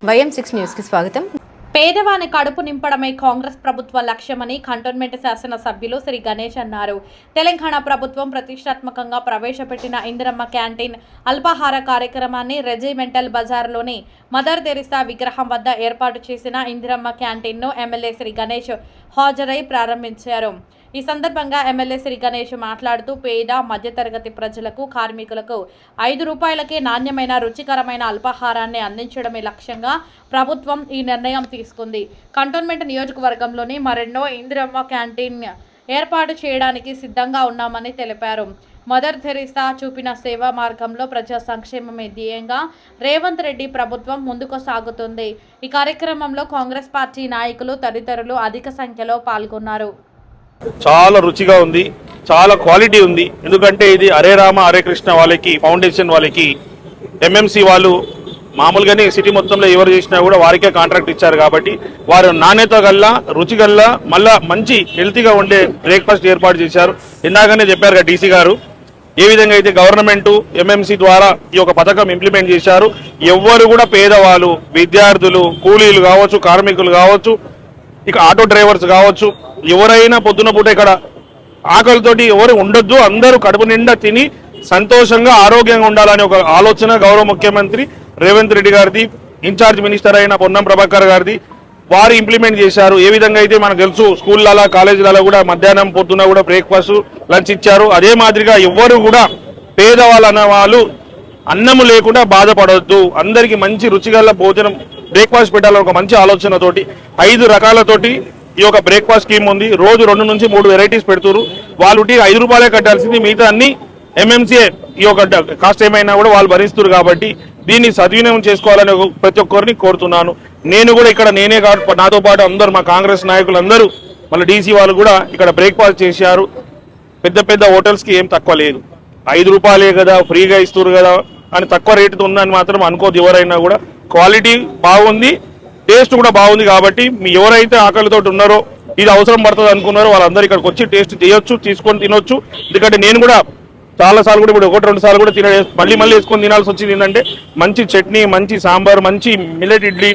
వైఎం6 న్యూస్కి స్వాగతం. పేదవాని కడుపు నింపడమే కాంగ్రెస్ ప్రభుత్వ లక్ష్యమని కంటోన్మెంట్ శాసన సభ్యులు శ్రీ గణేష్ అన్నారు. తెలంగాణ ప్రభుత్వం ప్రతిష్టాత్మకంగా ప్రవేశపెట్టిన ఇందిరమ్మ క్యాంటీన్ అల్పాహార కార్యక్రమాన్ని రెజిమెంటల్ బజార్లోని మదర్ తెరిసా విగ్రహం వద్ద ఏర్పాటు చేసిన ఇందిరమ్మ క్యాంటీన్ను ఎమ్మెల్యే శ్రీ గణేష్ హాజరై ప్రారంభించారు. ఈ సందర్భంగా ఎమ్మెల్యే శ్రీ గణేష్ మాట్లాడుతూ పేద మధ్యతరగతి ప్రజలకు, కార్మికులకు 5 రూపాయలకే నాణ్యమైన రుచికరమైన అల్పాహారాన్ని అందించడమే లక్ష్యంగా ప్రభుత్వం ఈ నిర్ణయం తీసుకుంది. కంటోన్మెంట్ నియోజకవర్గంలోని మరెన్నో ఇందిరమ్మ క్యాంటీన్ ఏర్పాటు చేయడానికి సిద్ధంగా ఉన్నామని తెలిపారు. మదర్ తెరిసా చూపిన సేవా మార్గంలో ప్రజా సంక్షేమమే ధ్యేయంగా రేవంత్ రెడ్డి ప్రభుత్వం ముందుకు సాగుతుంది. ఈ కార్యక్రమంలో కాంగ్రెస్ పార్టీ నాయకులు తదితరులు అధిక సంఖ్యలో పాల్గొన్నారు. చాలా రుచిగా ఉంది, చాలా క్వాలిటీ ఉంది. ఎందుకంటే ఇది హరే రామ హరే కృష్ణ వాళ్ళకి ఫౌండేషన్ వాళ్ళకి ఎంఎంసీ వాళ్ళు మామూలుగానే సిటీ మొత్తంలో ఎవరు చేసినా కూడా వారికే కాంట్రాక్ట్ ఇచ్చారు కాబట్టి వారు నాణ్యత గల్లా, రుచి గల్లా, మళ్ళా మంచి హెల్తీగా ఉండే బ్రేక్ఫాస్ట్ ఏర్పాటు చేశారు. ఇందాకనే చెప్పారు కదా డీసీ గారు, ఏ విధంగా అయితే గవర్నమెంట్ ఎంఎంసీ ద్వారా ఈ యొక్క పథకం ఇంప్లిమెంట్ చేశారు. ఎవ్వరు కూడా పేదవాళ్ళు, విద్యార్థులు, కూలీలు కావచ్చు, కార్మికులు కావచ్చు, ఇక ఆటో డ్రైవర్స్ కావచ్చు, ఎవరైనా పొద్దున పూట ఇక్కడ ఆకలితోటి ఎవరు ఉండొద్దు, అందరూ కడుపు నిండా తిని సంతోషంగా ఆరోగ్యంగా ఉండాలనే ఒక ఆలోచన గౌరవ ముఖ్యమంత్రి రేవంత్ రెడ్డి గారిది, ఇన్ఛార్జ్ మినిస్టర్ అయిన పొన్నం ప్రభాకర్ గారిది, వారు ఇంప్లిమెంట్ చేశారు. ఏ విధంగా అయితే మనకు తెలుసు స్కూళ్ళలో, కాలేజీలలో కూడా మధ్యాహ్నం పొద్దున కూడా బ్రేక్ఫాస్ట్, లంచ్ ఇచ్చారు. అదే మాదిరిగా ఎవ్వరు కూడా పేదవాళ్ళు అన్న వాళ్ళు అన్నము లేకుండా బాధపడవద్దు, అందరికీ మంచి రుచిగల భోజనం బ్రేక్ఫాస్ట్ పెట్టాలని ఒక మంచి ఆలోచనతోటి 5 రకాలతోటి ఈ యొక్క బ్రేక్ఫాస్ట్ స్కీమ్ ఉంది. రోజు 2 నుంచి 3 వెరైటీస్ పెడుతున్నారు. వాళ్ళు 5 రూపాయలే కట్టాల్సింది, మిగతా అన్ని ఎంఎంసీ ఈ యొక్క కాస్ట్ ఏమైనా కూడా వాళ్ళు భరిస్తారు. కాబట్టి దీన్ని సద్వినియోగం చేసుకోవాలని ప్రతి ఒక్కరిని కోరుతున్నాను. నేను కూడా ఇక్కడ నేనే కాదు, నాతో పాటు అందరూ మా కాంగ్రెస్ నాయకులు అందరూ, మళ్ళీ డీసీ వాళ్ళు కూడా ఇక్కడ బ్రేక్ఫాస్ట్ చేశారు. పెద్ద పెద్ద హోటల్స్కి ఏం తక్కువ లేదు. 5 రూపాయలే కదా, ఫ్రీగా ఇస్తారు కదా అని తక్కువ రేటుతో ఉందని మాత్రం అనుకోదు ఎవరైనా కూడా. క్వాలిటీ బాగుంది, టేస్ట్ కూడా బాగుంది. కాబట్టి మీ ఎవరైతే ఆకలితో ఉన్నారో, ఇది అవసరం పడుతుంది అనుకున్నారో వాళ్ళందరూ ఇక్కడికి వచ్చి టేస్ట్ చేయొచ్చు, తీసుకొని తినొచ్చు. ఎందుకంటే నేను కూడా చాలాసార్లు కూడా ఇప్పుడు 1-2 సార్లు కూడా మళ్ళీ వేసుకొని తినాల్సి వచ్చింది. ఏంటంటే మంచి చట్నీ, మంచి సాంబార్, మంచి మిల్లెట్ ఇడ్లీ,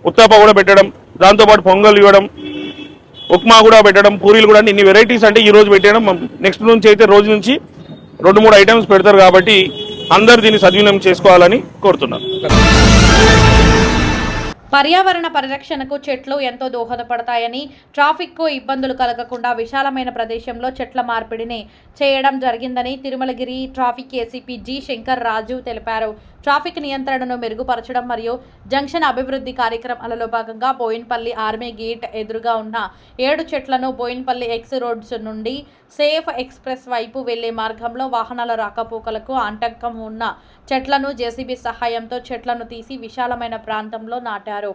ఉత్తప్ప కూడా పెట్టడం, దాంతోపాటు పొంగల్ ఇవ్వడం, ఉప్మా కూడా పెట్టడం, పూరీలు కూడా, ఇన్ని వెరైటీస్ అంటే ఈ రోజు పెట్టడం. నెక్స్ట్ నుంచి అయితే రోజు నుంచి 2-3 ఐటమ్స్ పెడతారు. కాబట్టి అందరూ దీన్ని సద్వినియోగం చేసుకోవాలని కోరుతున్నాను. పర్యావరణ పరిరక్షణకు చెట్లు ఎంతో దోహదపడతాయని, ట్రాఫిక్కు ఇబ్బందులు కలగకుండా విశాలమైన ప్రదేశంలో చెట్ల మార్పిడిని చేయడం జరిగిందని Tirumalagiri traffic ACP G Shankar Raju తెలిపారు. ట్రాఫిక్ నియంత్రణను మెరుగుపరచడం మరియు జంక్షన్ అభివృద్ధి కార్యక్రమాలలో భాగంగా బోయిన్పల్లి ఆర్మీ గేట్ ఎదురుగా ఉన్న 7 చెట్లను బోయిన్పల్లి ఎక్స్ రోడ్స్ నుండి సేఫ్ ఎక్స్ప్రెస్ వైపు వెళ్లే మార్గంలో వాహనాల రాకపోకలకు ఆటంకం ఉన్న చెట్లను జేసీబీ సహాయంతో చెట్లను తీసి విశాలమైన ప్రాంతంలో నాటారు.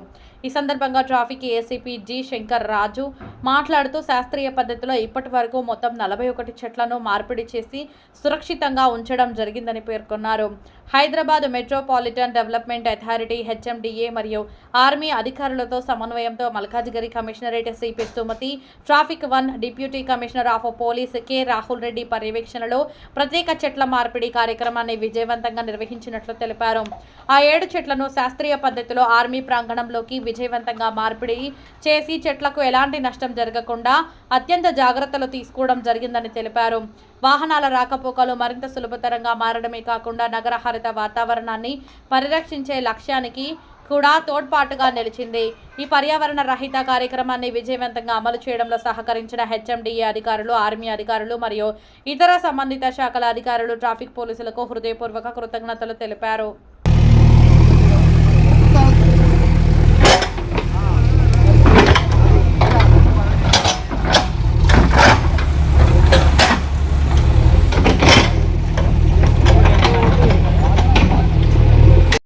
ఈ సందర్భంగా ట్రాఫిక్ ఏసీపీ జి శంకర్ రాజు మాట్లాడుతూ శాస్త్రీయ పద్ధతిలో ఇప్పటి వరకు మొత్తం 41 చెట్లను మార్పిడి చేసి సురక్షితంగా ఉంచడం జరిగిందని పేర్కొన్నారు. Hyderabad metropolitan development authority HMDA మరియు ఆర్మీ అధికారులతో సమన్వయంతో Malkajgiri commissionerate CP Sumathi, traffic 1 deputy commissioner of police K Rahul Reddy పర్యవేక్షణలో ప్రత్యేక చెట్ల మార్పిడి కార్యక్రమాన్ని విజయవంతంగా నిర్వహించినట్లు తెలిపారు. ఆ 7 చెట్లను శాస్త్రీయ పద్ధతిలో ఆర్మీ ప్రాంగణంలోకి విజయవంతంగా మార్పిడి చేసి చెట్లకు ఎలాంటి నష్టం జరగకుండా అత్యంత జాగ్రత్తలు తీసుకోవడం జరిగిందని తెలిపారు. వాహనాల రాకపోకలు మరింత సులభతరంగా మారడమే కాకుండా నగర హరిత వాతావరణాన్ని పరిరక్షించే లక్ష్యానికి కూడా తోడ్పాటుగా నిలిచింది. ఈ పర్యావరణ రహిత కార్యక్రమాన్ని విజయవంతంగా అమలు చేయడంలో సహకరించిన హెచ్ఎండిఏ అధికారులు, ఆర్మీ అధికారులు మరియు ఇతర సంబంధిత శాఖల అధికారులు, ట్రాఫిక్ పోలీసులకు హృదయపూర్వక కృతజ్ఞతలు తెలిపారు.